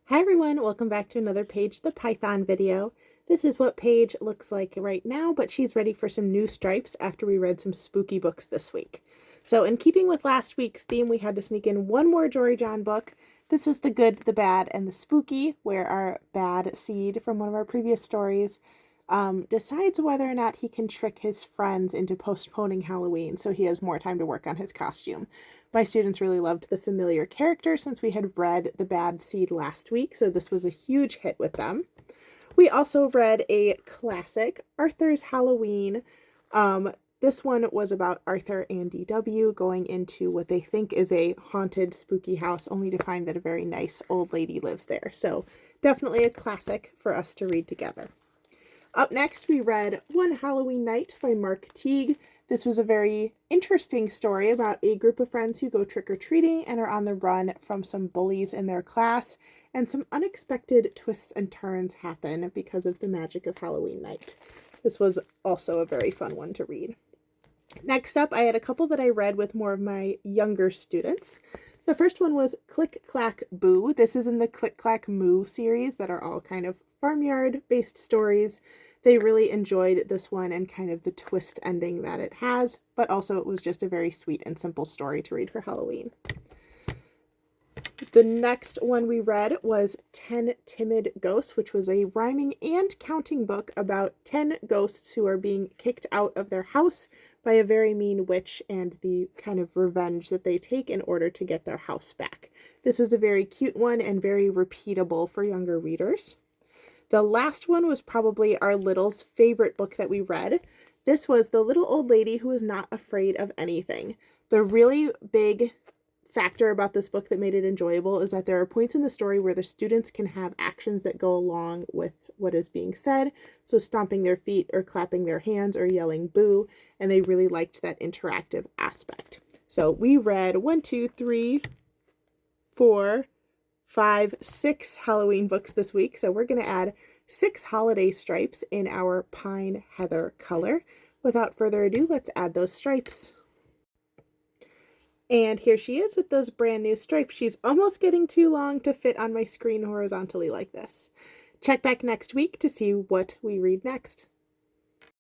Hi everyone, welcome back to another Paige the Python video. This is what Paige looks like right now, but she's ready for some new stripes after we read some spooky books this week. So in keeping with last week's theme, we had to sneak in one more Jory John book. This was The Good, the Bad, and the Spooky, where our bad seed from one of our previous stories decides whether or not he can trick his friends into postponing Halloween so he has more time to work on his costume. My students really loved the familiar character since we had read The Bad Seed last week, so this was a huge hit with them. We also read a classic, Arthur's Halloween. This one was about Arthur and DW going into what they think is a haunted, spooky house, only to find that a very nice old lady lives there. So definitely a classic for us to read together. Up next, we read One Halloween Night by Mark Teague. This was a very interesting story about a group of friends who go trick-or-treating and are on the run from some bullies in their class, and some unexpected twists and turns happen because of the magic of Halloween night. This was also a very fun one to read. Next up, I had a couple that I read with more of my younger students. The first one was Click Clack Boo. This is in the Click Clack Moo series that are all kind of farmyard-based stories. They really enjoyed this one and kind of the twist ending that it has, but also it was just a very sweet and simple story to read for Halloween. The next one we read was 10 Timid Ghosts, which was a rhyming and counting book about 10 ghosts who are being kicked out of their house by a very mean witch and the kind of revenge that they take in order to get their house back. This was a very cute one and very repeatable for younger readers. The last one was probably our little's favorite book that we read. This was The Little Old Lady Who Was Not Afraid of Anything. The really big factor about this book that made it enjoyable is that there are points in the story where the students can have actions that go along with what is being said, so stomping their feet or clapping their hands or yelling boo, and they really liked that interactive aspect. So we read 1, 2, 3, 4, 5, 6 Halloween books this week, so we're going to add 6 holiday stripes in our pine heather color. Without further ado, let's add those stripes. And here she is with those brand new stripes. She's almost getting too long to fit on my screen horizontally like this. Check back next week to see what we read next.